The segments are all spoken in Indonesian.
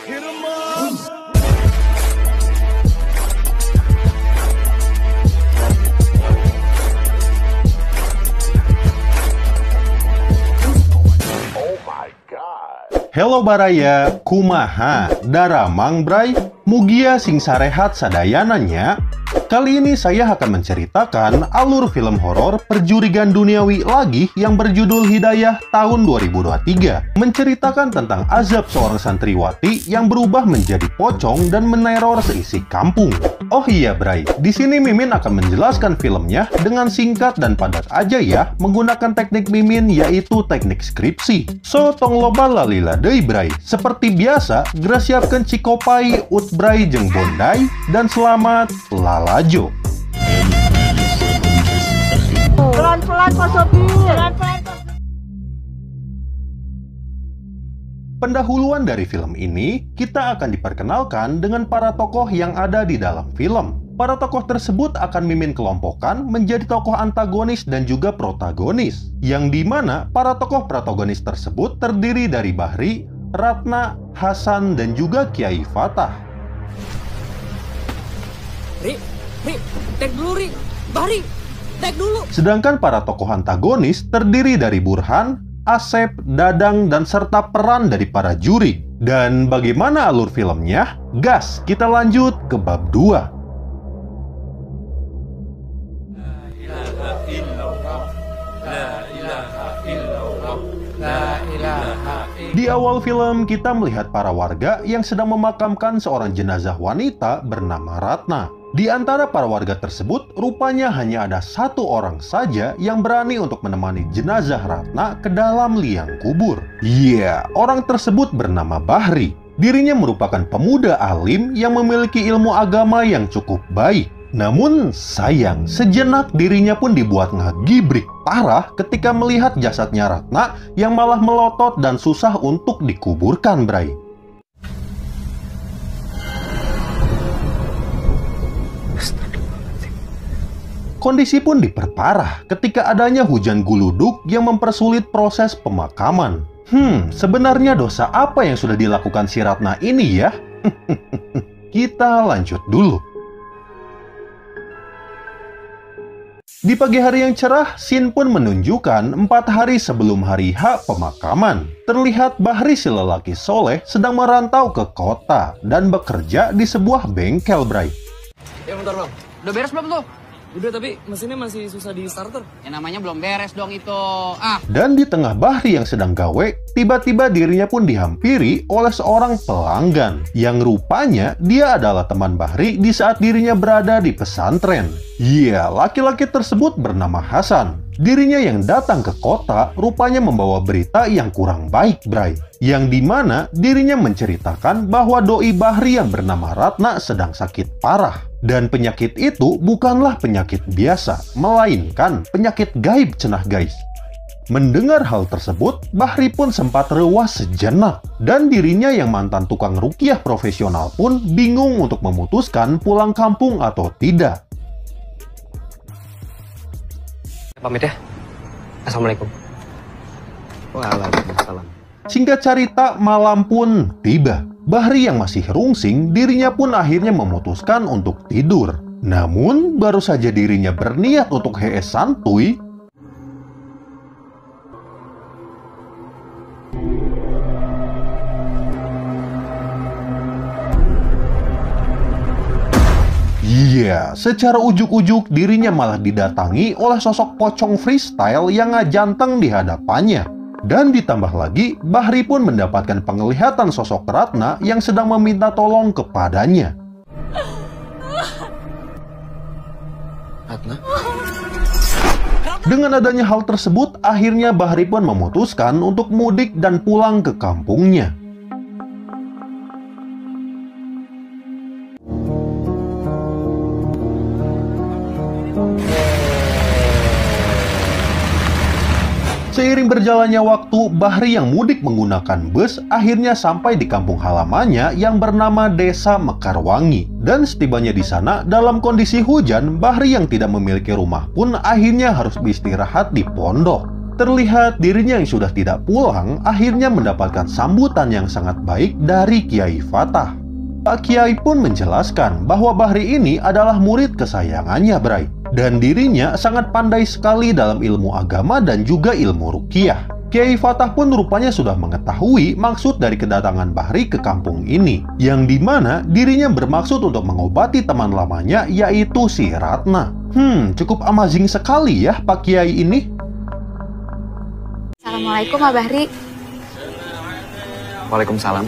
Hello baraya, kumaha, daramang bray, mugia sing sarehat sadayananya. Kali ini saya akan menceritakan alur film horor perjurigan duniawi lagi yang berjudul Hidayah tahun 2023. Menceritakan tentang azab seorang santriwati yang berubah menjadi pocong dan meneror seisi kampung. Oh iya bray, di sini Mimin akan menjelaskan filmnya dengan singkat dan padat aja ya, menggunakan teknik Mimin yaitu teknik skripsi. So tong loba lalila deui bray. Seperti biasa, geura siapkeun cikopai, ut bray jeung bondai, dan selamat lalajo. Pelan-pelan Pak Sopir. Pelan-pelan. Pendahuluan dari film ini, kita akan diperkenalkan dengan para tokoh yang ada di dalam film. Para tokoh tersebut akan Mimin kelompokkan menjadi tokoh antagonis dan juga protagonis, yang dimana para tokoh protagonis tersebut terdiri dari Bahri, Ratna, Hasan, dan juga Kiai Fatah. Ri, tek dulu Ri, Bahri, tek dulu. Sedangkan para tokoh antagonis terdiri dari Burhan, Asep, Dadang, dan serta peran dari para juri. Dan bagaimana alur filmnya? Gas, kita lanjut ke bab 2. Di awal film, kita melihat para warga yang sedang memakamkan seorang jenazah wanita bernama Ratna. Di antara para warga tersebut, rupanya hanya ada satu orang saja yang berani untuk menemani jenazah Ratna ke dalam liang kubur. Iya, orang tersebut bernama Bahri. Dirinya merupakan pemuda alim yang memiliki ilmu agama yang cukup baik. Namun sayang, sejenak dirinya pun dibuat ngegibrik parah ketika melihat jasadnya Ratna yang malah melotot dan susah untuk dikuburkan, bray. Kondisi pun diperparah ketika adanya hujan guluduk yang mempersulit proses pemakaman. Sebenarnya dosa apa yang sudah dilakukan si Ratna ini ya? Kita lanjut dulu. Di pagi hari yang cerah, scene pun menunjukkan 4 hari sebelum hari H pemakaman. Terlihat Bahri si lelaki soleh sedang merantau ke kota dan bekerja di sebuah bengkel, bray. Ya bentar bang, udah beres belum tuh? Udah, tapi mesinnya masih susah di starter. Ya namanya belum beres dong itu. Dan di tengah Bahri yang sedang gawe, tiba-tiba dirinya pun dihampiri oleh seorang pelanggan. Yang rupanya dia adalah teman Bahri di saat dirinya berada di pesantren. Iya, laki-laki tersebut bernama Hasan. Dirinya yang datang ke kota rupanya membawa berita yang kurang baik, bray. Yang dimana dirinya menceritakan bahwa doi Bahri yang bernama Ratna sedang sakit parah. Dan penyakit itu bukanlah penyakit biasa, melainkan penyakit gaib cenah guys. Mendengar hal tersebut, Bahri pun sempat rewas sejenak. Dan dirinya yang mantan tukang ruqyah profesional pun bingung untuk memutuskan pulang kampung atau tidak. Pamit ya. Assalamualaikum. Waalaikumsalam. Singkat cerita, malam pun tiba. Bahri yang masih rungsing, dirinya pun akhirnya memutuskan untuk tidur. Namun, baru saja dirinya berniat untuk hees santuy, iya, secara ujuk-ujuk dirinya malah didatangi oleh sosok pocong freestyle yang ngajanteng di hadapannya. Dan ditambah lagi, Bahri pun mendapatkan penglihatan sosok Ratna yang sedang meminta tolong kepadanya. Ratna? Dengan adanya hal tersebut, akhirnya Bahri pun memutuskan untuk mudik dan pulang ke kampungnya. Seiring berjalannya waktu, Bahri yang mudik menggunakan bus akhirnya sampai di kampung halamannya yang bernama Desa Mekarwangi. Dan setibanya di sana, dalam kondisi hujan, Bahri yang tidak memiliki rumah pun akhirnya harus beristirahat di pondok. Terlihat dirinya yang sudah tidak pulang akhirnya mendapatkan sambutan yang sangat baik dari Kiai Fatah. Pak Kiai pun menjelaskan bahwa Bahri ini adalah murid kesayangannya Bray, dan dirinya sangat pandai sekali dalam ilmu agama dan juga ilmu ruqyah. Kiai Fatah pun rupanya sudah mengetahui maksud dari kedatangan Bahri ke kampung ini, yang dimana dirinya bermaksud untuk mengobati teman lamanya yaitu si Ratna. Cukup amazing sekali ya Pak Kiai ini. Assalamualaikum Pak Bahri. Waalaikumsalam.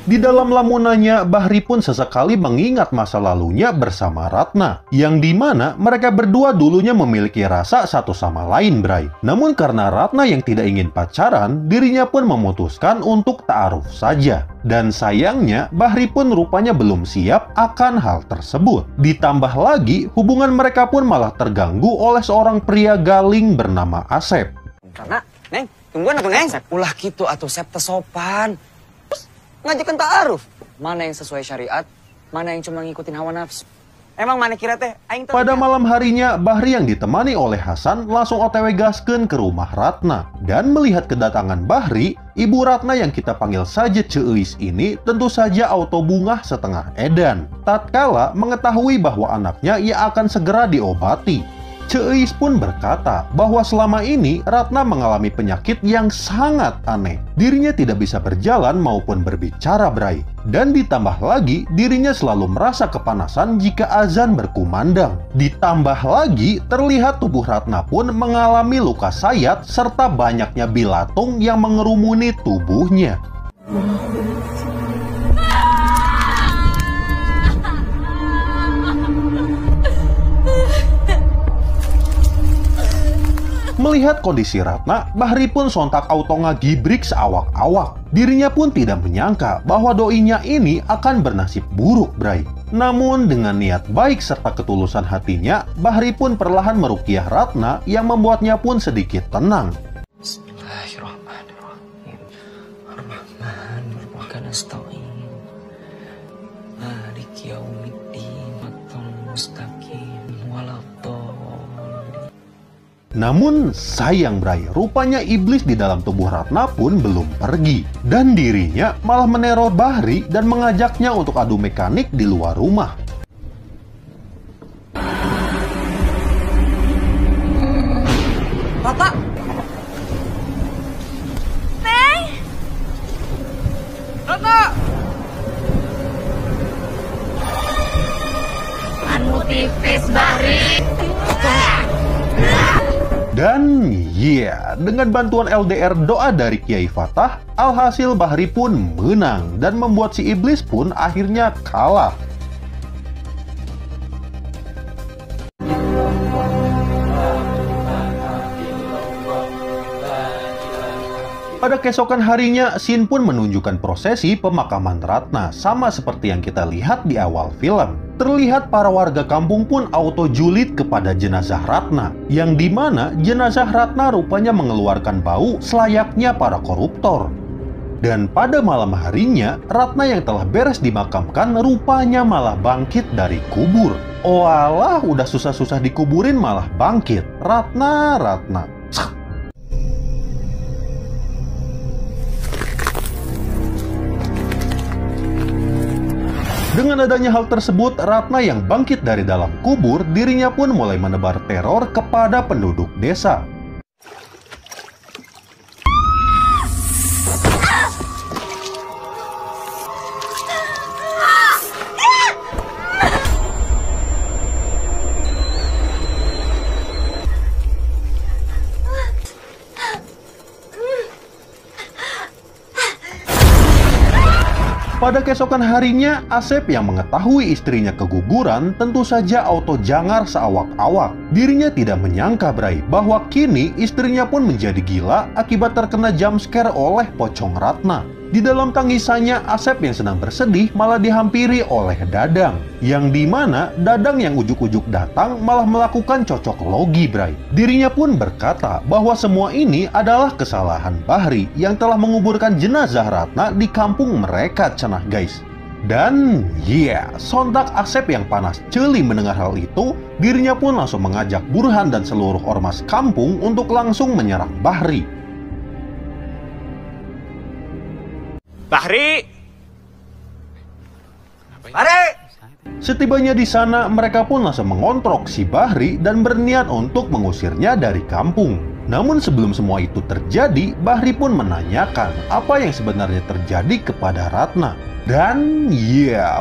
Di dalam lamunannya, Bahri pun sesekali mengingat masa lalunya bersama Ratna, yang dimana mereka berdua dulunya memiliki rasa satu sama lain, Bray. Namun karena Ratna yang tidak ingin pacaran, dirinya pun memutuskan untuk ta'aruf saja. Dan sayangnya, Bahri pun rupanya belum siap akan hal tersebut. Ditambah lagi, hubungan mereka pun malah terganggu oleh seorang pria galing bernama Asep. Karena, Neng, tungguan atuh Neng. Ulah gitu atuh Sep sopan. Ngajakan ta'aruf. Mana yang sesuai syariat, mana yang cuma ngikutin hawa nafsu. Emang mana kira teh? Pada malam harinya, Bahri yang ditemani oleh Hasan langsung otw gaskeun ke rumah Ratna. Dan melihat kedatangan Bahri, ibu Ratna yang kita panggil saja Ceuis ini tentu saja auto bungah setengah edan. Tatkala mengetahui bahwa anaknya ia akan segera diobati. Ceuis pun berkata bahwa selama ini Ratna mengalami penyakit yang sangat aneh. Dirinya tidak bisa berjalan maupun berbicara, Bray. Dan ditambah lagi, dirinya selalu merasa kepanasan jika azan berkumandang. Ditambah lagi, terlihat tubuh Ratna pun mengalami luka sayat serta banyaknya bilatung yang mengerumuni tubuhnya. Melihat kondisi Ratna, Bahri pun sontak auto ngagibrik seawak-awak. Dirinya pun tidak menyangka bahwa doinya ini akan bernasib buruk, Bray. Namun dengan niat baik serta ketulusan hatinya, Bahri pun perlahan meruqyah Ratna yang membuatnya pun sedikit tenang. Bismillahirrahmanirrahim. Ar-Rahman wa nasta'in. Maliki yaumiddin. Matal mustaqim waladhdallin. Namun sayang, Bray, rupanya iblis di dalam tubuh Ratna pun belum pergi. Dan dirinya malah meneror Bahri dan mengajaknya untuk adu mekanik di luar rumah. Rata! Neng! Rata! Anu tipis Bahri. Dan dengan bantuan LDR doa dari Kiai Fatah, alhasil Bahri pun menang dan membuat si iblis pun akhirnya kalah. Pada keesokan harinya, Sin pun menunjukkan prosesi pemakaman Ratna, sama seperti yang kita lihat di awal film. Terlihat para warga kampung pun auto julid kepada jenazah Ratna, yang dimana jenazah Ratna rupanya mengeluarkan bau selayaknya para koruptor. Dan pada malam harinya, Ratna yang telah beres dimakamkan rupanya malah bangkit dari kubur. Oh alah, udah susah-susah dikuburin malah bangkit. Ratna. Dengan adanya hal tersebut, Ratna yang bangkit dari dalam kubur, dirinya pun mulai menebar teror kepada penduduk desa. Pada keesokan harinya, Asep yang mengetahui istrinya keguguran tentu saja auto jangar seawak-awak. Dirinya tidak menyangka, Bray, bahwa kini istrinya pun menjadi gila akibat terkena jump scare oleh pocong Ratna. Di dalam tangisannya, Asep yang sedang bersedih malah dihampiri oleh Dadang. Yang dimana Dadang yang ujuk-ujuk datang malah melakukan cocok logi, Bray. Dirinya pun berkata bahwa semua ini adalah kesalahan Bahri yang telah menguburkan jenazah Ratna di kampung mereka, cenah guys. Dan sontak Asep yang panas celi mendengar hal itu, dirinya pun langsung mengajak Burhan dan seluruh ormas kampung untuk langsung menyerang Bahri. Bahri! Bahri! Setibanya di sana, mereka pun langsung mengontrok si Bahri dan berniat untuk mengusirnya dari kampung. Namun sebelum semua itu terjadi, Bahri pun menanyakan apa yang sebenarnya terjadi kepada Ratna. Dan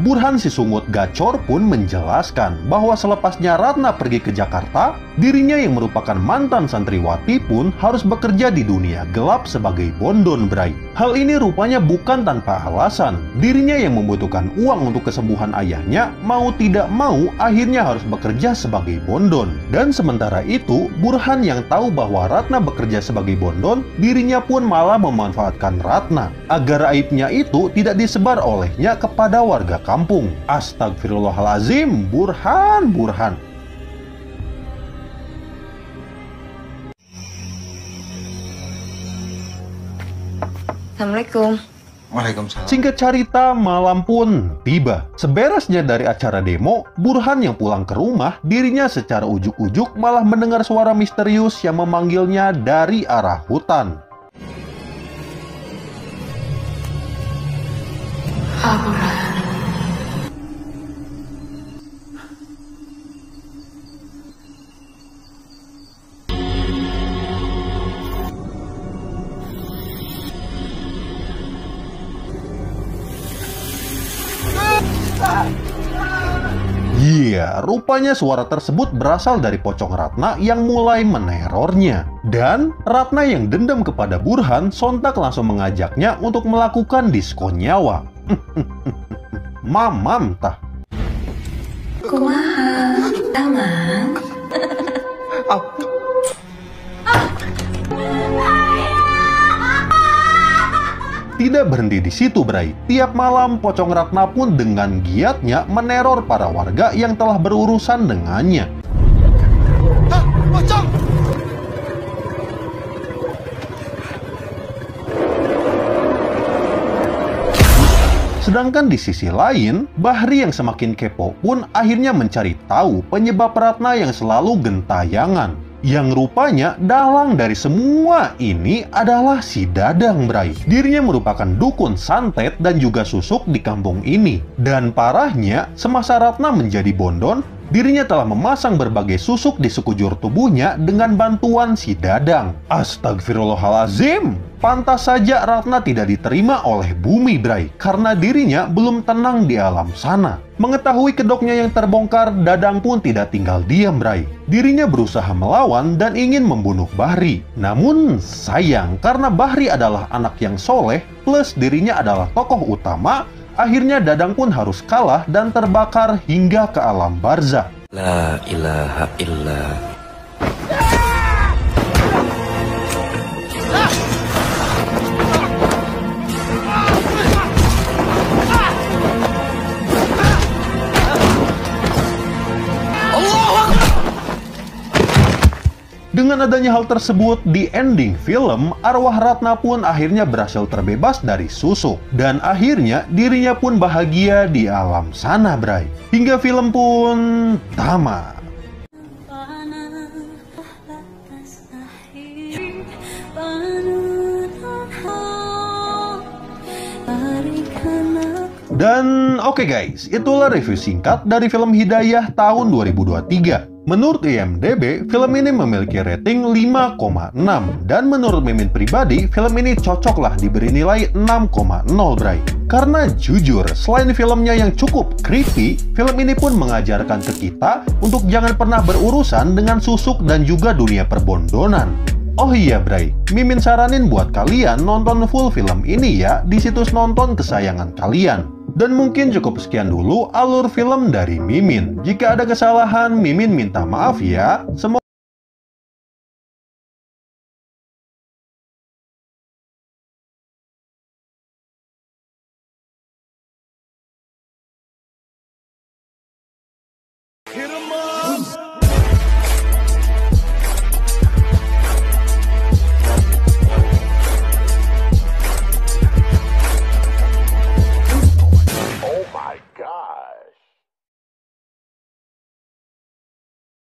Burhan si sungut gacor pun menjelaskan bahwa selepasnya Ratna pergi ke Jakarta, dirinya yang merupakan mantan santriwati pun harus bekerja di dunia gelap sebagai bondon, Bray. Hal ini rupanya bukan tanpa alasan. Dirinya yang membutuhkan uang untuk kesembuhan ayahnya, mau tidak mau akhirnya harus bekerja sebagai bondon. Dan sementara itu, Burhan yang tahu bahwa Ratna bekerja sebagai bondon, dirinya pun malah memanfaatkan Ratna agar aibnya itu tidak disebar olehnya kepada warga kampung. Astagfirullahalazim, Burhan. Assalamualaikum. Waalaikumsalam. Singkat cerita, malam pun tiba. Seberesnya dari acara demo, Burhan yang pulang ke rumah, dirinya secara ujuk-ujuk malah mendengar suara misterius yang memanggilnya dari arah hutan. Rupanya suara tersebut berasal dari pocong Ratna yang mulai menerornya. Dan Ratna yang dendam kepada Burhan sontak langsung mengajaknya untuk melakukan diskon nyawa. Mamam tah. Kumaha, Tamang? Tidak berhenti di situ, Bray. Tiap malam, pocong Ratna pun dengan giatnya meneror para warga yang telah berurusan dengannya. Sedangkan di sisi lain, Bahri yang semakin kepo pun akhirnya mencari tahu penyebab Ratna yang selalu gentayangan. Yang rupanya dalang dari semua ini adalah si Dadang, Bray. Dirinya merupakan dukun santet dan juga susuk di kampung ini. Dan parahnya, semasa Ratna menjadi bondon, dirinya telah memasang berbagai susuk di sekujur tubuhnya dengan bantuan si Dadang. Astagfirullahalazim! Pantas saja Ratna tidak diterima oleh bumi, Bray, karena dirinya belum tenang di alam sana. Mengetahui kedoknya yang terbongkar, Dadang pun tidak tinggal diam, Bray. Dirinya berusaha melawan dan ingin membunuh Bahri. Namun sayang, karena Bahri adalah anak yang soleh, plus dirinya adalah tokoh utama, akhirnya Dadang pun harus kalah dan terbakar hingga ke alam barzakh. La ilaha illallah. Dengan adanya hal tersebut, di ending film, arwah Ratna pun akhirnya berhasil terbebas dari susuk. Dan akhirnya dirinya pun bahagia di alam sana, Bray. Hingga film pun tamat. Dan oke guys, itulah review singkat dari film Hidayah tahun 2023. Menurut IMDb, film ini memiliki rating 5,6. Dan menurut Mimin pribadi, film ini cocoklah diberi nilai 6,0, Bray. Karena jujur, selain filmnya yang cukup creepy, film ini pun mengajarkan ke kita untuk jangan pernah berurusan dengan susuk dan juga dunia perbondonan. Oh iya, Bray, Mimin saranin buat kalian nonton full film ini ya di situs nonton kesayangan kalian. Dan mungkin cukup sekian dulu alur film dari Mimin. Jika ada kesalahan, Mimin minta maaf ya. Semoga Hit 'em up.